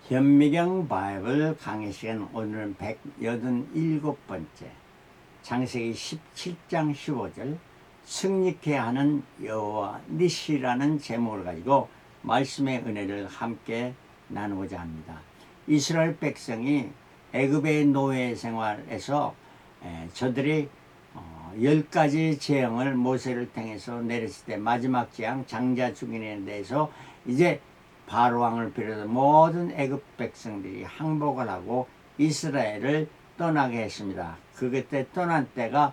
현미경 바이블 강의 시간 오늘은 187번째 창세기 17장 15절 승리케 하는 여호와 니시라는 제목을 가지고 말씀의 은혜를 함께 나누고자 합니다. 이스라엘 백성이 애굽의 노예 생활에서 저들이 10가지 재앙을 모세를 통해서 내렸을 때 마지막 재앙 장자 죽이는 데서 이제 바로왕을 비롯해 모든 애굽 백성들이 항복을 하고 이스라엘을 떠나게 했습니다. 그때 떠난 때가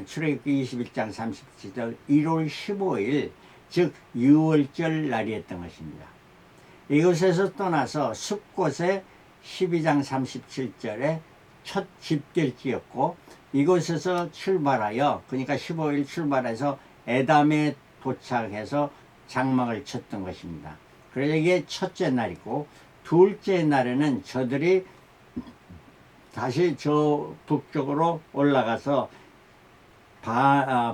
출애굽기 21장 37절 1월 15일 즉 6월절 날이었던 것입니다. 이곳에서 떠나서 숲곳에 12장 37절에 첫 집결지였고 이곳에서 출발하여 그러니까 15일 출발해서 에담에 도착해서 장막을 쳤던 것입니다. 그래서 이게 첫째 날이고 둘째 날에는 저들이 다시 저 북쪽으로 올라가서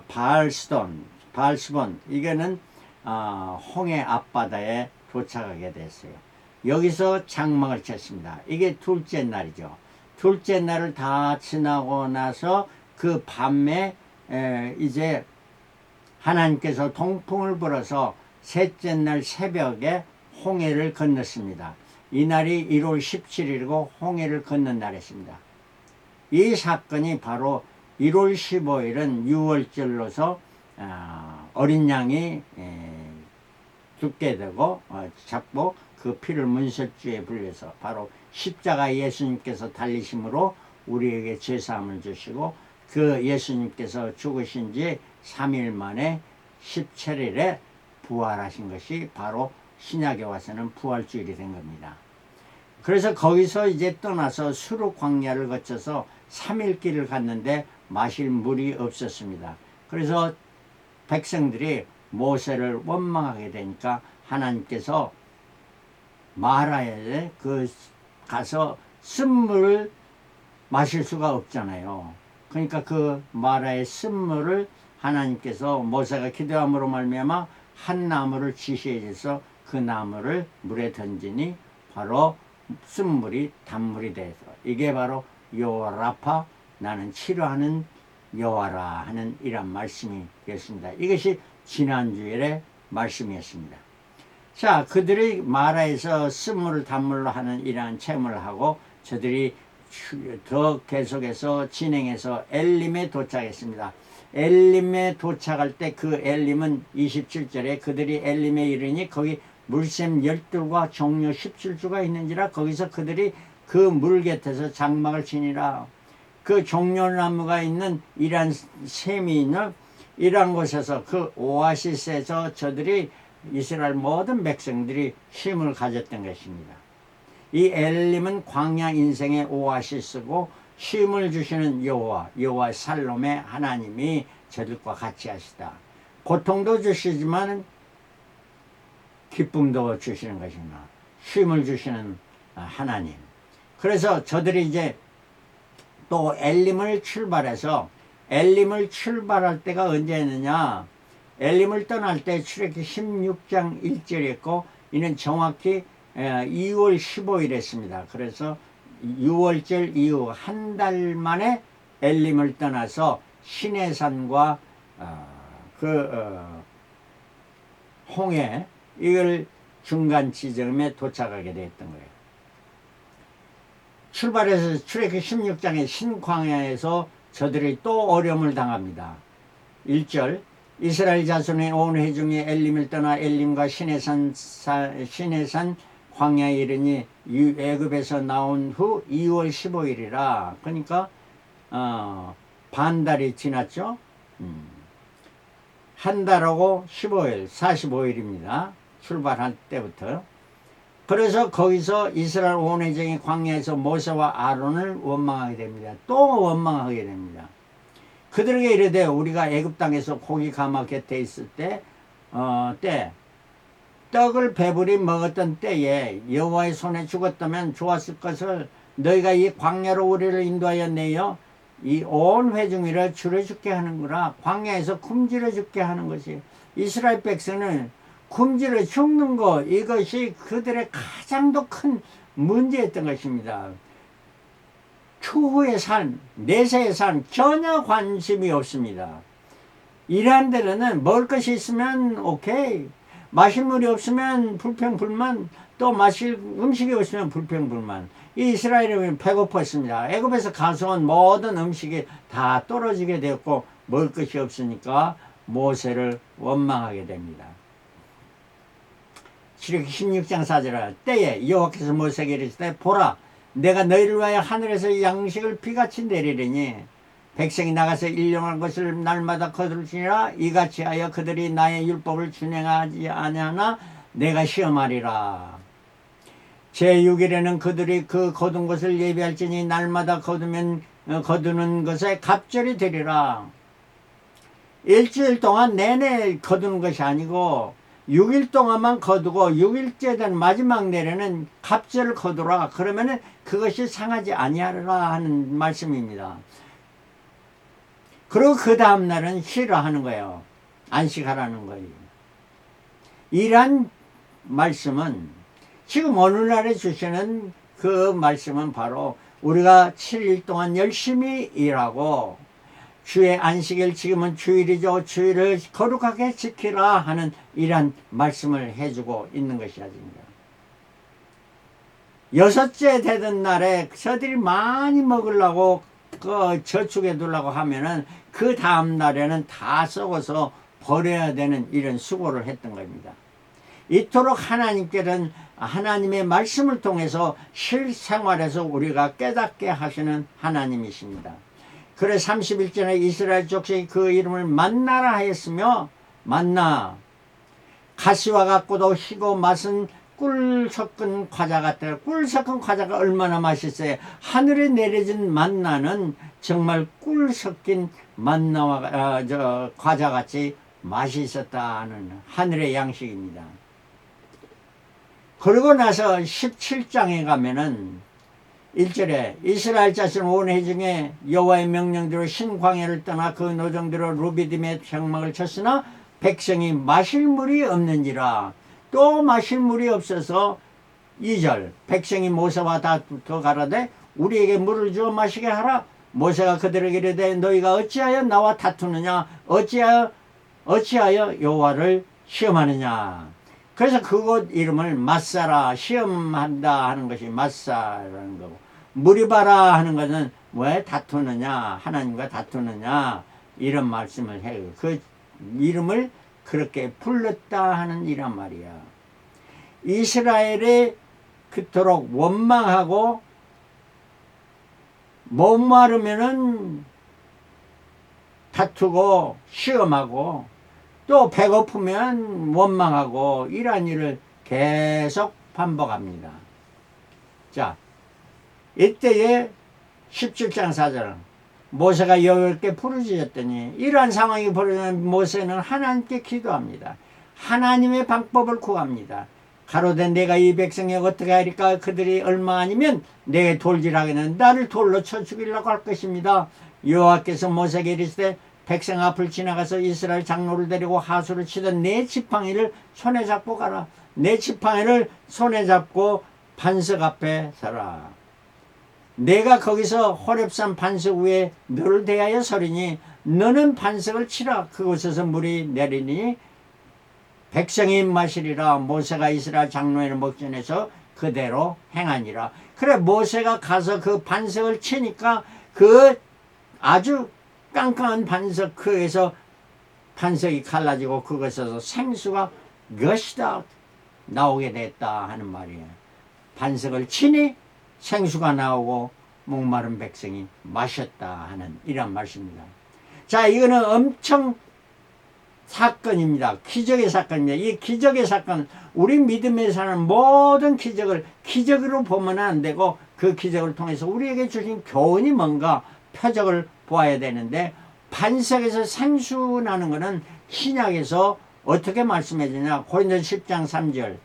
바알스본 이거는 홍해 앞바다에 도착하게 됐어요. 여기서 장막을 쳤습니다. 이게 둘째 날이죠. 둘째 날을 다 지나고 나서 그 밤에 이제 하나님께서 동풍을 불어서 셋째 날 새벽에 홍해를 건넜습니다. 이 날이 1월 17일이고 홍해를 건넌 날이었습니다. 이 사건이 바로 1월 15일은 6월절로서 어린 양이 죽게 되고 잡고 그 피를 문설주에 불려서 바로 십자가 예수님께서 달리심으로 우리에게 죄사함을 주시고 그 예수님께서 죽으신 지 3일 만에 17일에 부활하신 것이 바로 신약에 와서는 부활주일이 된 겁니다. 그래서 거기서 이제 떠나서 수르 광야를 거쳐서 3일 길을 갔는데 마실 물이 없었습니다. 그래서 백성들이 모세를 원망하게 되니까 하나님께서 마라에 가서 쓴물을 마실 수가 없잖아요. 그러니까 그 마라의 쓴물을 하나님께서 모세가 기도함으로 말미암아 한 나무를 지시해 줘서 그 나무를 물에 던지니 바로 쓴물이 단물이 돼서 이게 바로 여호와 라파 나는 치료하는 여호와라 하는 이런 말씀이 되었습니다. 이것이 지난주일의 말씀이었습니다. 자, 그들이 마라에서 쓴물을 단물로 하는 이러한 체험을 하고 저들이 더 계속해서 진행해서 엘림에 도착했습니다. 엘림에 도착할 때 그 엘림은 27절에 그들이 엘림에 이르니 거기 물샘 12과 종려 17주가 있는지라 거기서 그들이 그 물 곁에서 장막을 치니라. 그 종려나무가 있는 이러한 샘이 있는 이러한 곳에서 그 오아시스에서 저들이 이스라엘 모든 백성들이 쉼을 가졌던 것입니다. 이 엘림은 광야 인생의 오아시스고 쉼을 주시는 여호와 살롬의 하나님이 저들과 같이 하시다. 고통도 주시지만 기쁨도 주시는 것입니다. 쉼을 주시는 하나님. 그래서 저들이 이제 또 엘림을 출발해서 엘림을 출발할 때가 언제였느냐. 엘림을 떠날 때 출애굽기 16장 1절이었고 이는 정확히 2월 15일 했습니다. 그래서 6월절 이후 한 달 만에 엘림을 떠나서 시내산과 홍해 이걸 중간 지점에 도착하게 되었던 거예요. 출발해서 출애굽기 16장의 신광야에서 저들이 또 어려움을 당합니다. 1절 이스라엘 자손의 온 회중이 엘림을 떠나 엘림과 시내산 광야에 이르니 애굽에서 나온 후 2월 15일이라 그러니까 반달이 지났죠. 한 달하고 15일 45일입니다. 출발할 때부터. 그래서 거기서 이스라엘 온 회중이 광야에서 모세와 아론을 원망하게 됩니다. 또 원망하게 됩니다. 그들에게 이르되 우리가 애굽 땅에서 고기 가마 곁에 있을 때 떡을 배불리 먹었던 때에 여호와의 손에 죽었다면 좋았을 것을 너희가 이 광야로 우리를 인도하여 내어 이 온 회중이를 줄여 죽게 하는구나. 광야에서 굶주려 죽게 하는 것이 이스라엘 백성은 굶주려 죽는 것, 이것이 그들의 가장 더 큰 문제였던 것입니다. 추후의 삶, 내세의 삶 전혀 관심이 없습니다. 이러한 데는 먹을 것이 있으면 오케이, 마실 물이 없으면 불평불만, 또 마실 음식이 없으면 불평불만. 이 이스라엘은 배고팠습니다. 애굽에서 가져온 모든 음식이 다 떨어지게 되었고 먹을 것이 없으니까 모세를 원망하게 됩니다. 출애굽기 16장 4절, 때에 여호와께서 모세에게 이르시되 보라, 내가 너희를 위하여 하늘에서 양식을 비같이 내리리니 백성이 나가서 일용할 것을 날마다 거둘지니라. 이같이 하여 그들이 나의 율법을 준행하지 아니하나 내가 시험하리라. 제6일에는 그들이 그 거둔 것을 예비할지니 날마다 거두는 것에 갑절이 되리라. 일주일 동안 내내 거두는 것이 아니고 6일 동안만 거두고 6일째 된 마지막 날에는 갑절을 거두라. 그러면은 그것이 상하지 아니하리라 하는 말씀입니다. 그리고 그 다음 날은 쉬라 하는 거예요. 안식하라는 거예요. 이러한 말씀은 지금 오늘날에 주시는 그 말씀은 바로 우리가 7일 동안 열심히 일하고 주의 안식일, 지금은 주일이죠. 주일을 거룩하게 지키라 하는 이러한 말씀을 해주고 있는 것이 아닙니다. 6째 되던 날에 저들이 많이 먹으려고 저축해 두려고 하면은 그 다음 날에는 다 썩어서 버려야 되는 이런 수고를 했던 겁니다. 이토록 하나님께는 하나님의 말씀을 통해서 실생활에서 우리가 깨닫게 하시는 하나님이십니다. 그래 31절에 이스라엘 족속이 그 이름을 만나라 하였으며, 만나 가시와 같고도 희고 맛은 꿀 섞은 과자 같아요. 꿀 섞은 과자가 얼마나 맛있어요. 하늘에 내려진 만나는 정말 꿀 섞인 만나와 과자같이 맛이 있었다는 하늘의 양식입니다. 그러고 나서 17장에 가면은 1절에 이스라엘 자손 온 회중에 여호와의 명령대로 신광야를 떠나 그 노정대로 루비딤의 장막을 쳤으나 백성이 마실 물이 없는지라. 또 마실 물이 없어서 2절 백성이 모세와 다투어 가라되 우리에게 물을 주어 마시게 하라. 모세가 그들에게 이르되 너희가 어찌하여 나와 다투느냐, 어찌하여 여호와를 시험하느냐. 그래서 그곳 이름을 마사라, 시험한다 하는 것이 마사라는 거고, 무리바라 하는 것은 왜 다투느냐, 하나님과 다투느냐 이런 말씀을 해요. 그 이름을 그렇게 불렀다 하는 이란 말이야. 이스라엘이 그토록 원망하고 목마르면은 다투고 시험하고 또 배고프면 원망하고 이러한 일을 계속 반복합니다. 자, 이때에 17장 4절 모세가 여호와께 부르짖었더니, 이러한 상황이 벌어지면 모세는 하나님께 기도합니다. 하나님의 방법을 구합니다. 가로되 내가 이 백성에 어떻게 하리까? 그들이 얼마 아니면 내게 돌질하기는 나를 돌로 쳐 죽이려고 할 것입니다. 여호와께서 모세에게 이르시되 백성 앞을 지나가서 이스라엘 장로를 데리고 하수를 치던 네 지팡이를 손에 잡고 가라. 네 지팡이를 손에 잡고 반석 앞에 서라. 내가 거기서 호렙산 반석 위에 너를 대하여 서리니 너는 반석을 치라. 그곳에서 물이 내리니 백성이 마시리라. 모세가 이스라엘 장로회를 목전에서 그대로 행하니라. 그래 모세가 가서 그 반석을 치니까 그 아주 깡깡한 반석 그에서 반석이 갈라지고 그것에서 생수가 것이다 나오게 됐다 하는 말이에요. 반석을 치니 생수가 나오고 목마른 백성이 마셨다 하는 이런 말씀입니다. 자, 이거는 엄청 사건입니다. 기적의 사건입니다. 이 기적의 사건, 우리 믿음에 사는 모든 기적을 기적으로 보면 안 되고 그 기적을 통해서 우리에게 주신 교훈이 뭔가 표적을 보아야 되는데, 반석에서 생수 나는 것은 신약에서 어떻게 말씀해 주냐. 고린도서 10장 3절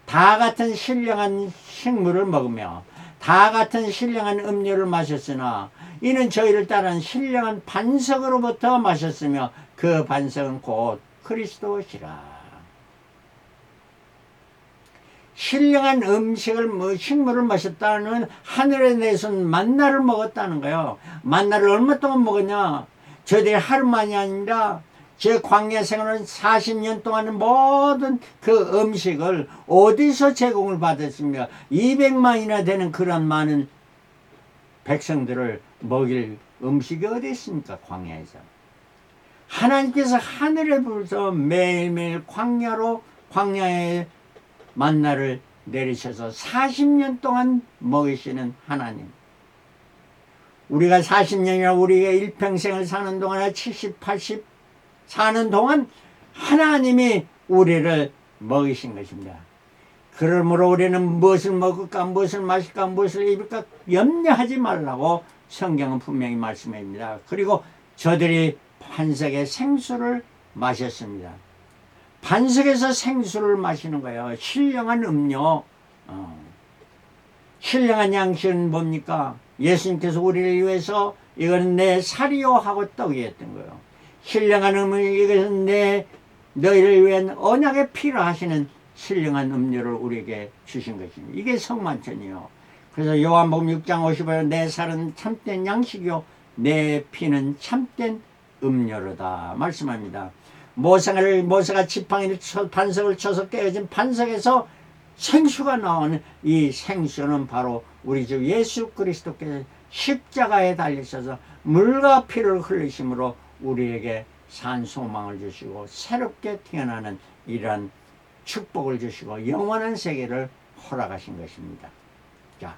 다 같은 신령한 식물을 먹으며 다 같은 신령한 음료를 마셨으나 이는 저희를 따른 신령한 반석으로부터 마셨으며 그 반석은 곧 그리스도시라. 신령한 음식을 식물을 마셨다는 하늘에 내선 만나를 먹었다는 거예요. 만나를 얼마 동안 먹었냐? 저들이 하루만이 아니라 제 광야 생활은 40년 동안 모든 그 음식을 어디서 제공을 받았습니까? 200만이나 되는 그런 많은 백성들을 먹일 음식이 어디 있습니까? 광야에서. 하나님께서 하늘에 불서 매일매일 광야에 만나를 내리셔서 40년 동안 먹이시는 하나님. 우리가 40년이나 우리가 일평생을 사는 동안에 70, 80 사는 동안 하나님이 우리를 먹이신 것입니다. 그러므로 우리는 무엇을 먹을까, 무엇을 마실까, 무엇을 입을까 염려하지 말라고 성경은 분명히 말씀합니다. 그리고 저들이 반석의 생수를 마셨습니다. 반석에서 생수를 마시는 거예요. 신령한 음료. 신령한 양식은 뭡니까? 예수님께서 우리를 위해서 이거는 내 살이요 하고 떡이었던 거예요. 신령한 음료, 이것은 너희를 위한 언약의 피로 하시는 신령한 음료를 우리에게 주신 것입니다. 이게 성만찬이요. 그래서 요한복음 6장 55절 내 살은 참된 양식이요 내 피는 참된 음료로다 말씀합니다. 모세가 지팡이를 반석을 쳐서 깨어진 반석에서 생수가 나오는 이 생수는 바로 우리 주 예수 그리스도께서 십자가에 달리셔서 물과 피를 흘리심으로 우리에게 산 소망을 주시고 새롭게 태어나는 이러한 축복을 주시고 영원한 세계를 허락하신 것입니다. 자,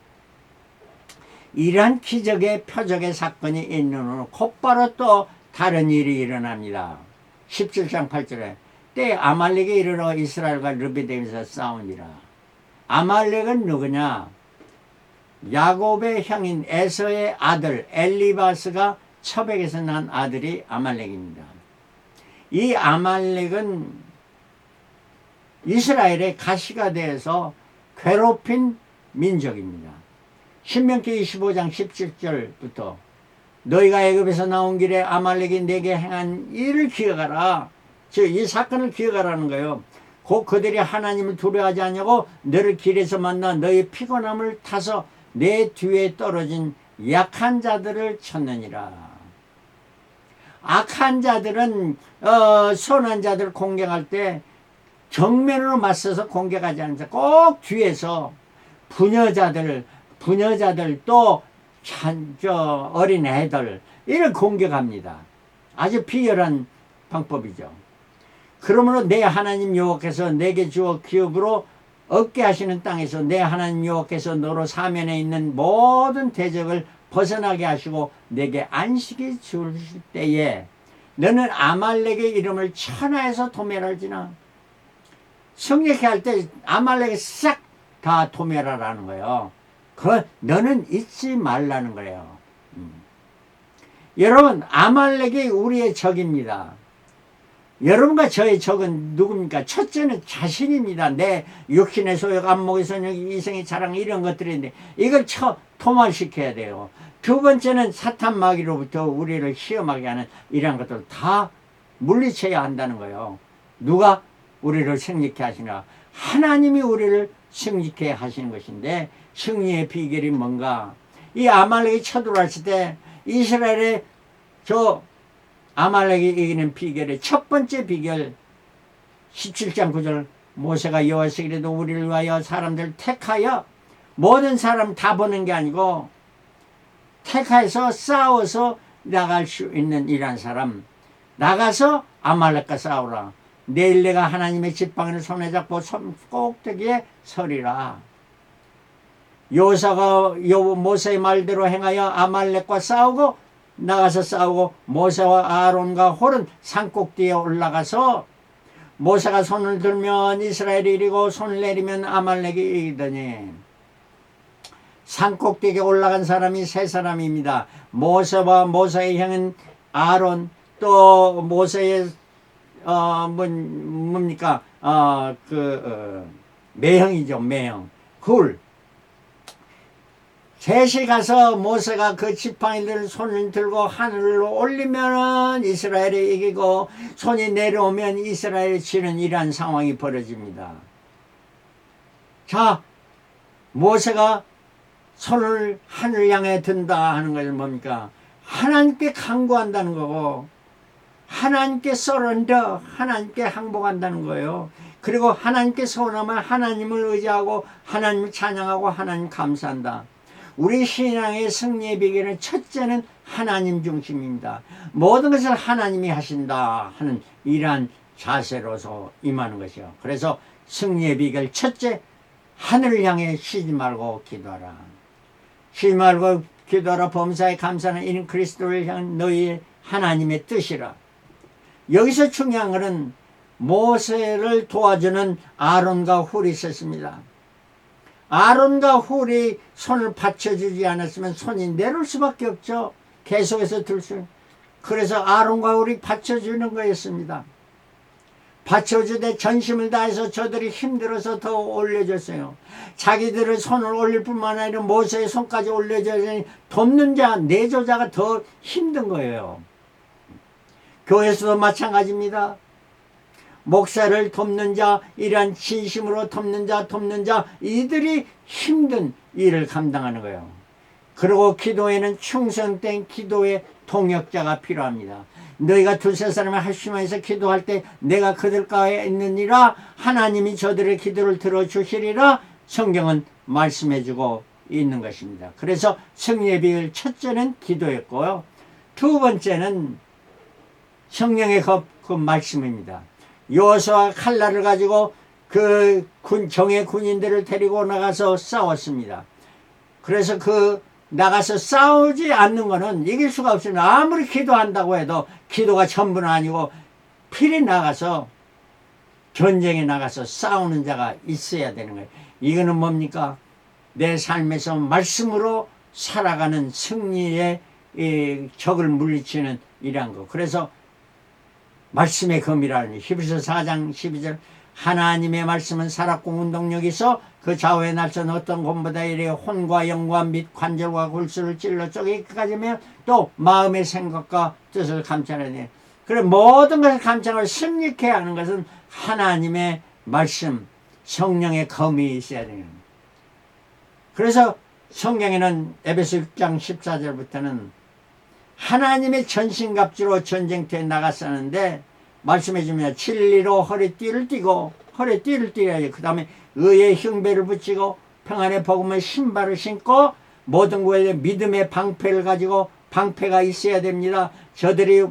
이러한 기적의 표적의 사건이 있는 후 곧바로 또 다른 일이 일어납니다. 17장 8절에 때 아말렉에 이르러 이스라엘과 르비딤에서 싸우니라. 아말렉은 누구냐? 야곱의 형인 에서의 아들 엘리바스가 처백에서 난 아들이 아말렉입니다. 이 아말렉은 이스라엘의 가시가 되어서 괴롭힌 민족입니다. 신명기 25장 17절부터 너희가 애굽에서 나온 길에 아말렉이 내게 행한 일을 기억하라. 즉 이 사건을 기억하라는 거예요. 곧 그들이 하나님을 두려워하지 않냐고 너를 길에서 만나 너희 피곤함을 타서 내 뒤에 떨어진 약한 자들을 쳤느니라. 악한 자들은 선한 자들을 공격할 때 정면으로 맞서서 공격하지 않는다. 꼭 뒤에서 부녀자들 또 어린 애들 이를 공격합니다. 아주 비열한 방법이죠. 그러므로 내 하나님 여호와께서 내게 주어 기업으로 얻게 하시는 땅에서 내 하나님 여호와께서 너로 사면에 있는 모든 대적을 벗어나게 하시고 내게 안식이 주실 때에 너는 아말렉의 이름을 천하에서 도멸할지나. 성례케 할 때 아말렉을 싹 다 도멸하라는 거예요. 너는 잊지 말라는 거예요. 여러분, 아말렉이 우리의 적입니다. 여러분과 저의 적은 누굽니까? 첫째는 자신입니다. 내 육신의 소욕, 안목의 선욕, 이생의 자랑 이런 것들인데 이걸 토말시켜야 돼요. 두 번째는 사탄 마귀로부터 우리를 시험하게 하는 이런 것들을 다 물리쳐야 한다는 거예요. 누가 우리를 승리케 하시나? 하나님이 우리를 승리케 하시는 것인데 승리의 비결이 뭔가? 이 아말렉이 쳐들어왔을 때 이스라엘의 아말렉이 이기는 비결의 첫 번째 비결 17장 9절 모세가 여호와께서 이르되 우리를 위하여 사람들 택하여 모든 사람 다 보는 게 아니고 택하여서 싸워서 나갈 수 있는 이러한 사람 나가서 아말렉과 싸우라. 내일 내가 하나님의 지팡이를 손에 잡고 손 꼭대기에 서리라. 여호사가 모세의 말대로 행하여 아말렉과 싸우고 나가서 싸우고 모세와 아론과 홀은 산꼭대기에 올라가서 모세가 손을 들면 이스라엘이 이기고 손을 내리면 아말렉이 이기더니 산꼭대기에 올라간 사람이 세 사람입니다. 모세와 모세의 형인 아론 또 모세의 뭡니까 매형이죠. 매형 굴 셋이 가서 모세가 그 지팡이를 손을 들고 하늘로 올리면 이스라엘이 이기고 손이 내려오면 이스라엘이 지는 이러한 상황이 벌어집니다. 자, 모세가 손을 하늘 향해 든다 하는 것은 뭡니까? 하나님께 간구한다는 거고, 하나님께 서른더, 하나님께 항복한다는 거예요. 그리고 하나님께 서운하면 하나님을 의지하고 하나님을 찬양하고 하나님 감사한다. 우리 신앙의 승리의 비결은 첫째는 하나님 중심입니다. 모든 것을 하나님이 하신다 하는 이러한 자세로서 임하는 것이요. 그래서 승리의 비결 첫째, 하늘을 향해 쉬지 말고 기도하라. 쉬지 말고 기도하라. 범사에 감사하는 이는 그리스도를 향한 너희의 하나님의 뜻이라. 여기서 중요한 것은 모세를 도와주는 아론과 훌이 있었습니다. 아론과 훌이 손을 받쳐주지 않았으면 손이 내려올 수밖에 없죠. 계속해서 들 수. 그래서 아론과 훌이 받쳐주는 거였습니다. 받쳐주되 전심을 다해서 저들이 힘들어서 더 올려줬어요. 자기들의 손을 올릴 뿐만 아니라 모세의 손까지 올려줘서 돕는 자, 내조자가 더 힘든 거예요. 교회에서도 마찬가지입니다. 목사를 돕는 자, 이러한 진심으로 돕는 자, 이들이 힘든 일을 감당하는 거예요. 그리고 기도에는 충성된 기도의 동역자가 필요합니다. 너희가 두세 사람을 합심해서 기도할 때 내가 그들 가운데 있느니라, 하나님이 저들의 기도를 들어주시리라 성경은 말씀해주고 있는 것입니다. 그래서 승리의 비결 첫째는 기도였고요. 두 번째는 성령의 그 말씀입니다. 여호수아가 칼날을 가지고 그 정예 군인들을 데리고 나가서 싸웠습니다. 그래서 나가서 싸우지 않는 것은 이길 수가 없습니다. 아무리 기도한다고 해도 기도가 전부는 아니고 필히 나가서 전쟁에 나가서 싸우는 자가 있어야 되는 거예요. 이거는 뭡니까? 내 삶에서 말씀으로 살아가는 승리의 적을 물리치는 이러한 거. 그래서 말씀의 검이라는 히브리서 4장 12절 하나님의 말씀은 살았고 운동력이 있어 그 좌우의 날선 어떤 것보다 이래 혼과 영과 및 관절과 골수를 찔러 쪼개기까지면 또 마음의 생각과 뜻을 감찰하네. 그래 모든 것을 감찰하고 승리케 하는 것은 하나님의 말씀, 성령의 검이 있어야 되는 겁니다. 그래서 성경에는 에베소 6장 14절부터는 하나님의 전신갑주로 전쟁터에 나갔었는데 말씀해 주면 진리로 허리띠를 띠고 허리띠를 띠어야지. 그 다음에 의의 흉배를 붙이고 평안의 복음의 신발을 신고 모든 구에 믿음의 방패를 가지고 방패가 있어야 됩니다. 저들이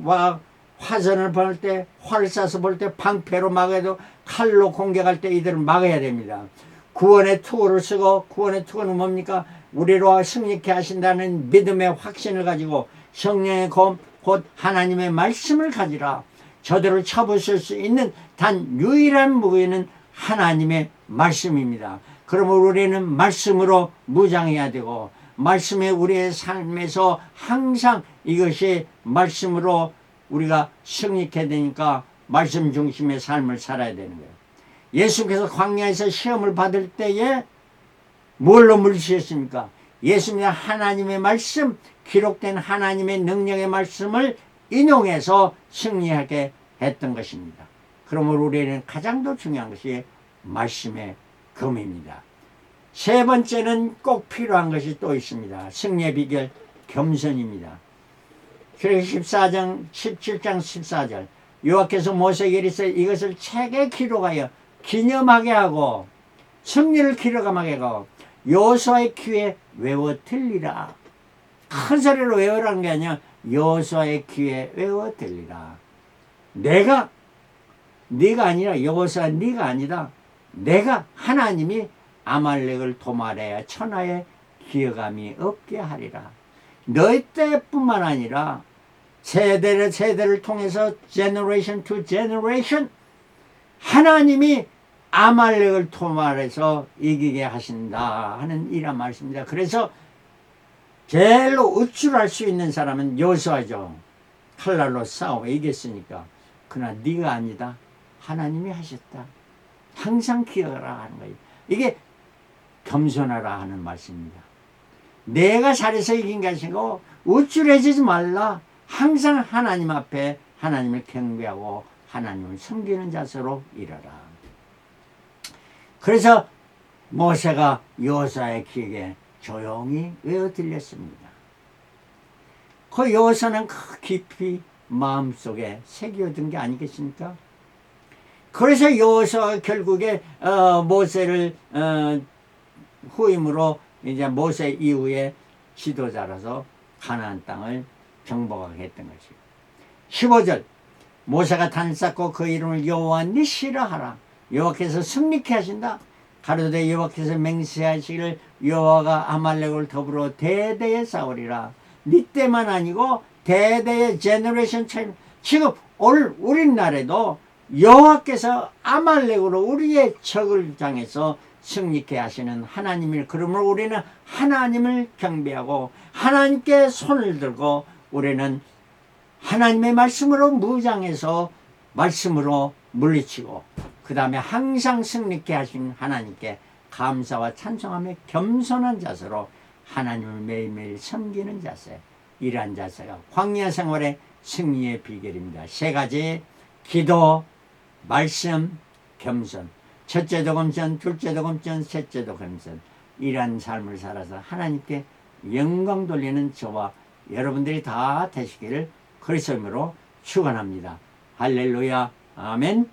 화선을 볼 때 활을 쏴서 볼 때 방패로 막아도 칼로 공격할 때 이들을 막아야 됩니다. 구원의 투구를 쓰고 구원의 투구는 뭡니까? 우리로 승리케 하신다는 믿음의 확신을 가지고 성령의 검 곧 하나님의 말씀을 가지라. 저들을 쳐부술 수 있는 단 유일한 무기는 하나님의 말씀입니다. 그러면 우리는 말씀으로 무장해야 되고 말씀에 우리의 삶에서 항상 이것이 말씀으로 우리가 승리케 되니까 말씀 중심의 삶을 살아야 되는 거예요. 예수께서 광야에서 시험을 받을 때에 뭘로 물리치셨습니까? 예수님이 하나님의 말씀, 기록된 하나님의 능력의 말씀을 인용해서 승리하게 했던 것입니다. 그러므로 우리는 가장 더 중요한 것이 말씀의 검입니다. 세 번째는 꼭 필요한 것이 또 있습니다. 승리의 비결, 겸손입니다. 그래서 17장 14절 여호와께서 모세에게 이르시되 이것을 책에 기록하여 기념하게 하고 승리를 기록하게 하고 여호수아의 귀에 외워 들리라. 큰 소리로 외우라는 게 아니라 여호수아의 귀에 외워 들리라. 네가 아니라 여호수아 네가 아니다. 내가 하나님이 아말렉을 도말해야 천하에 기여감이 없게 하리라. 너희 때뿐만 아니라 세대를 통해서 generation to generation 하나님이 아말렉을 도말해서 이기게 하신다 하는 이란 말씀입니다. 그래서 제일로 우쭐할 수 있는 사람은 여호수아죠. 칼날로 싸워 이겼으니까. 그러나 네가 아니다. 하나님이 하셨다. 항상 기억하라 하는 거예요. 이게 겸손하라 하는 말씀입니다. 내가 잘해서 이긴 것이고 우쭐해지지 말라. 항상 하나님 앞에 하나님을 경배하고 하나님을 섬기는 자세로 일하라. 그래서 모세가 여호수아의 귀에게 조용히 외어 들렸습니다. 그 여호수아는 그 깊이 마음속에 새겨둔 게 아니겠습니까? 그래서 여호수아가 결국에 모세를 후임으로 이제 모세 이후에 지도자라서 가나안 땅을 정복하게 했던 것이에요. 15절 모세가 단을 쌓고 그 이름을 여호와 니시라 하라. 여호와께서 승리케 하신다. 가로되 여호와께서 맹세하시기를 여호와가 아말렉을 더불어 대대에 싸우리라. 니 때만 아니고 대대의 제너레이션 차이. 지금 우리나라에도 여호와께서 아말렉으로 우리의 적을 향해서 승리케 하시는 하나님을, 그러므로 우리는 하나님을 경배하고 하나님께 손을 들고 우리는 하나님의 말씀으로 무장해서 말씀으로 물리치고 그 다음에 항상 승리케 하신 하나님께 감사와 찬송하며 겸손한 자세로 하나님을 매일매일 섬기는 자세, 이러한 자세가 광야 생활의 승리의 비결입니다. 세 가지: 기도, 말씀, 겸손. 첫째도 겸손, 둘째도 겸손, 셋째도 겸손. 이러한 삶을 살아서 하나님께 영광 돌리는 저와 여러분들이 다 되시기를 그리스도의 이름으로 축원합니다. 할렐루야. 아멘.